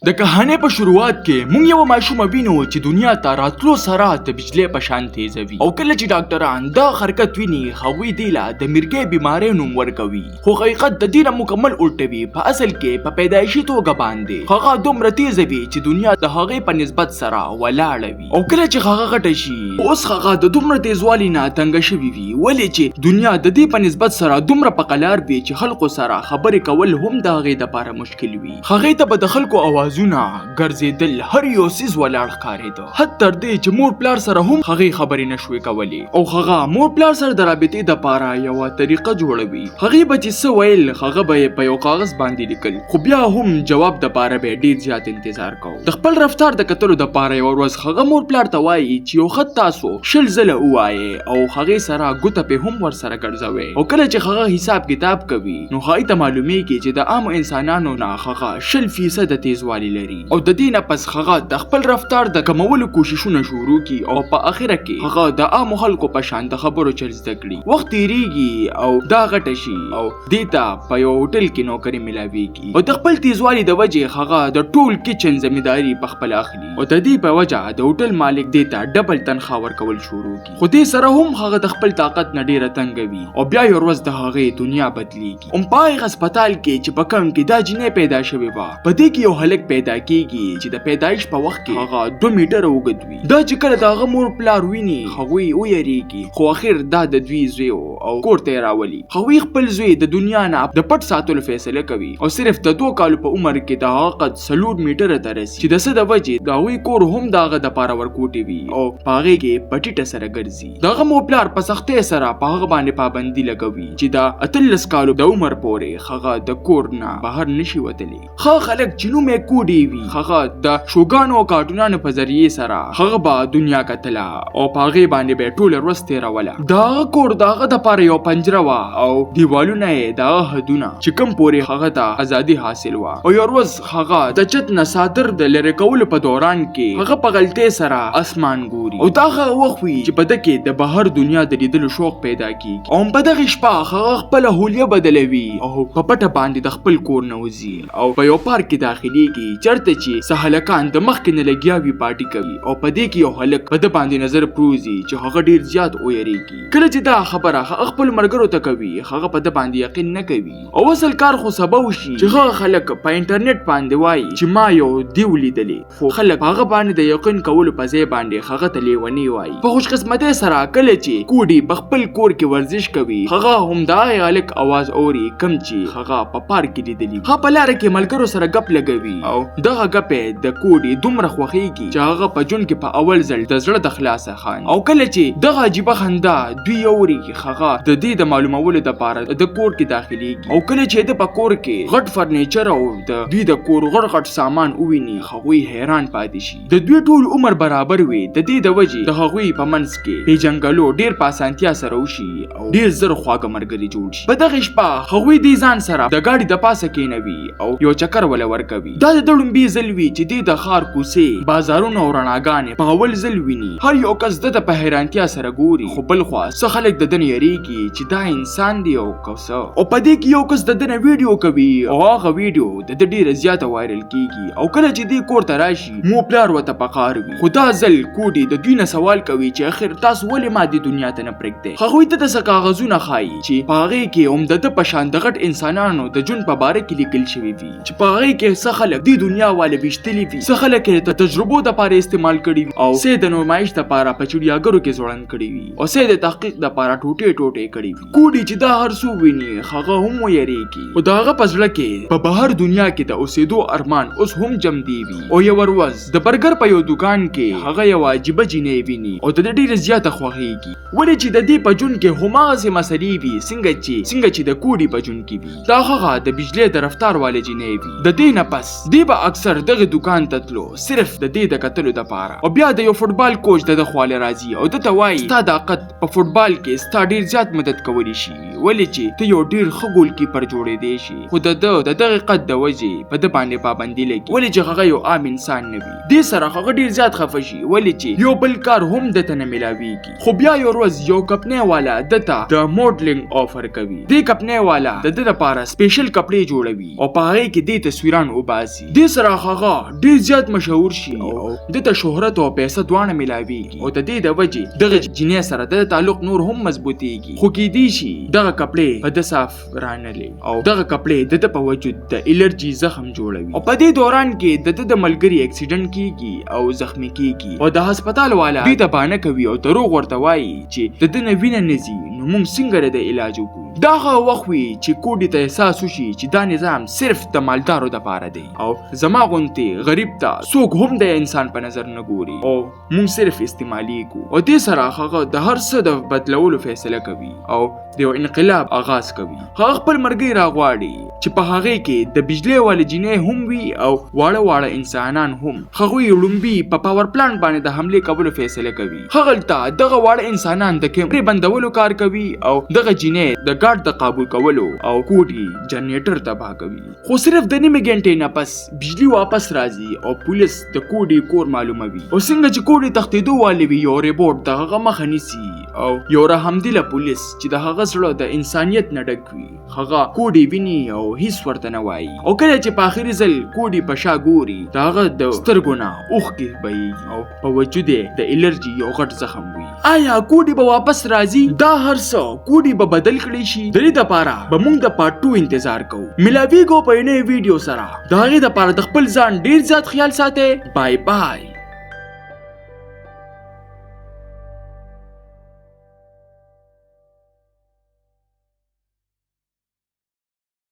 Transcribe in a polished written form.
د کهانې په شروعات کې مونږ یو ماشوم وینو چې دنیا ته راتلو سره د بجلی په شان تیزوي او کله چې ډاکټران دا حرکت ویني هغوی دی له د مرګي بیماری نوم ورکوي خو حقیقت د دې مکمل الټوي په اصل کې په پیدایشي توګه باندې هغه دومره تیزوي چې دنیا د هغه په نسبت سره ولاړوي او کله چې هغه غټه شي اوس هغه د دومره تیزوالي نه تنګ شوی وي ولې چې دنیا د دې په نسبت سره دومره په قلار وي چې خلکو سره خبرې کول هم د هغه لپاره مشکل وي هغه ته به د خلکو आवाज زونه ګرځیدل هر یو سیز ولاړ ښکارېده حتی تر دې چې مور پلار سره هم هغه خبرې نشوي کولی او هغه مور پلار سره د رابطې دپاره یوه طریقه جوړوي هغې به چې څه ویل هغه به یې په یو کاغذ باندې لیکل خو بیا هم جواب دپاره به ډېر زیات انتظار کوو د خپل رفتار د کتلو دپاره یوه ورځ هغه مور پلار ته وایي چې یو خط تاسو شل ځله ووایې او هغې سره ګوته پې هم ورسره ګرځوئ او کله چې هغه حساب کتاب کوي نو هغې ته معلومیږي چې د عامو انسانانو نه هغه 100% تیزوالی لري او د دې نه پس هغه د خپل رفتار د کمولو کوششونه شروع کی او په اخره کې هغه د عام خلکو په شان د خبرو چل زده کړي وخت تیریږي او دا غټه شي او دیتا په یو هوټل کې نوکری ملاويږي او د خپل تیزوالي د وجې هغه د ټول کچن ځمېداري په خپل اخلي او د دې په وجه د هوټل مالک دیتا ډبل تنخوا ورکول شروع کی خو دې سره هم هغه د خپل طاقت نه ډیره تنګوي او بیا یو ورځ د هغه دنیا بدلیږي هم په هسپتال کې چې په کم کې دا جنې پیدا شوی و په دې کې یو هلک پیدا کیږي چې د پیدایش په وخت کې هغه 2 میټر اوږد وي دا چې کله د هغه مور پلار ویني هغوی ویریږي خو اخر دا د دوی زوی او کور ته راولي هغوی خپل زوی د دنیا نه د پټ ساتلو فیصله کوي او صرف د 2 کالو په عمر کې د هغه قد 4 میټر ته رسي چې د څه د وجې د هغوی کور هم د هغه دپاره ورکوټي وي او په هغې کې پټیټه سره ګرځي د هغه مور پلار په سختۍ سره په هغه باندې پابندي لګوي چې د 18 کالو د عمر پورې هغه د کور نه بهر نشي وتلی ښه خلک چې نوم یې کوډي وي هغه د شوګانو او کارټونانو په ذریعې سره هغه به دنیا کتله او په هغې باندې به یې ټوله ورځ تېروله د هغه کور د هغه دپاره یو پنجره وه او دیوالونه یې د هغه حدونه چې کوم پورې هغه ته ازادي حاصل وه او یو ورځ هغه د چت نه څادر د لرې کولو په دوران کې هغه په غلطۍ سره اسمان ګوري او دا هغه وخت وي چې په ده کې د بهر دنیا د لیدلو شوق پیدا کېږي او په دغې شپه هغه خپله هولیه بدلوي او په پټه باندې د خپل کور نه وځي او په یو پارک کې داخليږي چرته چې سهلکان د مخکې نه لګیا وي پارټي کوي او په دې کې یو هلک په ده باندې نظر پروزي چې هغه ډیر زیات ویریږي کله چې دا خبره خپل ملګرو ته کوي هغه په ده باندې یقین نه کوي او اصل کار خو سبب شي چې هغه خلک په انټرنیټ باندې وایي چې ما یو دیو لیدلی خو خلک هغه باندې د یقین کولو په ځای باندې هغه ته لیونی وایي په خوش قسمتۍ سره کله چې کوډي په خپل کور کې ورزش کوي هغه هم دا هلک आवाज اوري کم چې هغه په پارک کې لیدلی هغه په لاره کې ملګرو سره ګپ لګوي او دغه ګپې د کوډي دومره خوښیږي چې هغه په ژوند کې په اول ځل د زړه د خلاصه خان او کله چې دغه عجیبه خندا دوی اوري هغه د دې د معلومولو دپاره د کور کې داخليږي او کله چې د په کور کې غټ فرنیچر او د دوی د کور غټ سامان وویني هغوی حیران پاتې شي د دوی ټول عمر برابر وي د دې د وجې د هغوی په منځ کې پیژنګلو ډیر په اسانتیا سره وشي او ډیر زر خواږه ملګري جوړ شي په دغه شپه هغوی دې ځان سره د ګاډي د پاسه کېنوي او یو چکر ولا ورکوي دا د ډړمبي ځل وي چې دې د ښار کوڅې بازارونه او رڼاګانې په اول ځل ویني هر یو کس د په حیرانتیا سره ګوري خو بل خوا څه خلک د ده نه یریږي چې دا انسان دی او که څه او په دې کې یو کس د ده نه ویډیو کوي او هغه ویډیو د ده ډېره زیاته وایرل کېږي او کله چې دې کور ته راشي مو پلار ورته په قهر وي خو دا ځل کوډي د دوی نه سوال کوي چې اخر تاسو ولې ما دې دنیا ته نه پرېږدئ هغوی ته د څه کاغذونه ښایي چې په هغې کې هم د ده په شان د غټ انسانانو د ژوند په باره کې لیکل شوي وي چې په هغې کې څه خلک دې دنیا والا ویشتلي وي څه خلک یې د تجربو دپاره استعمال کړي وي او څه د نمایش دپاره په چړیاګرو کې ځوړند کړي وي او څه د تحقیق دپاره ټوټې ټوټې کړي وي کوډي چې دا هر څه ویني هغه هم ویریږي او د هغه په زړه کې په بهر دنیا کې د اوسېدو ارمان اوس هم جمدي وي او یو ورځ د برګر په یو دوکان کې هغه یو عجیبه جینۍ ویني او د ده ډېره زیاته خوښیږي ولې چې د دې په ژوند کې هماغسې مسلې وي څنګه چې د کوډي په ژوند کې وي دا هغه د بجلۍ د رفتار والې جینۍ وي د دې نه پس دې به اکثر دغه دوکان ته تلو صرف د دې د کتلو دپاره او بیا د یو فوټبال کوچ د ده خواله راځي او ده ته وایي ستا دا قد په فوټبال کې ستا ډېر زیات مدد کولی شي ولې چې ته یو ډېر ښه ګول کیپر جوړېدی شي خو د دغه قد د وجې په ده باندې پابندي لګي ولې چې هغه یو عام انسان نه وي دې سره هغه ډېر زیات خفه شي ولې چې یو بل کار هم ده ته نه میلاویږي خو بیا یو ورځ یو کپنۍ والا ده ته د موډلینګ آفر کوي دې کپنۍ والا د ده دپاره سپیشل کپړې جوړوي او په هغې کې دې تصویران وباسي دې سره هغه ډیر زیات مشهور شي او دته شهرت او پیسې دواړه ملاويږي او د دې د وجې دغه جنې سره د تعلق نور هم مضبوطيږي خو کې دي شي دغه کپړې په د صاف رانلې او دغه کپړې د په وجود د الرجی زخم جوړوي او په دې دوران کې د ملګری اکسیډنټ کیږي او زخمی کیږي او د هسپتال والا دې ته بانه کوي او دروغ ورته وایي چې د دنه وینه نزي نو موږ څنګه د علاج وکړو دا هغه وخت وي چې کوډي ته احساس وشي چې دا نظام صرف د مالدارو د پاره دی او زما غونتي غریب ته څوک هم د انسان په نظر نه ګوري او موږ صرف استعمالي کو او دې سره هغه د هر څه د بدلولو فیصله کوي او د یو انقلاب آغاز کوي هغه خپل مرګي راغواړي چې په هغه کې د بجلی والي جنې هم وي او واړه انسانان هم هغه یړمبي په پاور پلانټ باندې د حمله کولو فیصله کوي هغه ته دغه واړه انسانان د کیمرې بندولو کار کوي او دغه جنې د ګارد د قابو کولو او کوډي جنریټر تباہ کوي خو صرف د نیمه غنټې نه پس بجلی واپس راځي او پولیس د کوډي کور معلوموي او څنګه چې کوډي تختیدو والي وي یو ریپورت دغه مخه نیسي او یو رحمدله پولیس چې د هغه سره د انسانيت نه ډک وي هغه کوډي ویني او هیڅ ورته نه وایي او کله چې په اخري ځل کوډي په شا ګوري دغه د سترګونه اوخ کې بهي او په وجود د الرجی یو غټ زخم وي آیا کوډي به واپس راځي دا هر څه کوډي به بدل کړي شي د دې لپاره به موږ د پارت 2 انتظار کوو ملاوي کو په نوې ویډیو سره دا غي د لپاره د خپل ځان ډیر زیات خیال ساتئ بای بای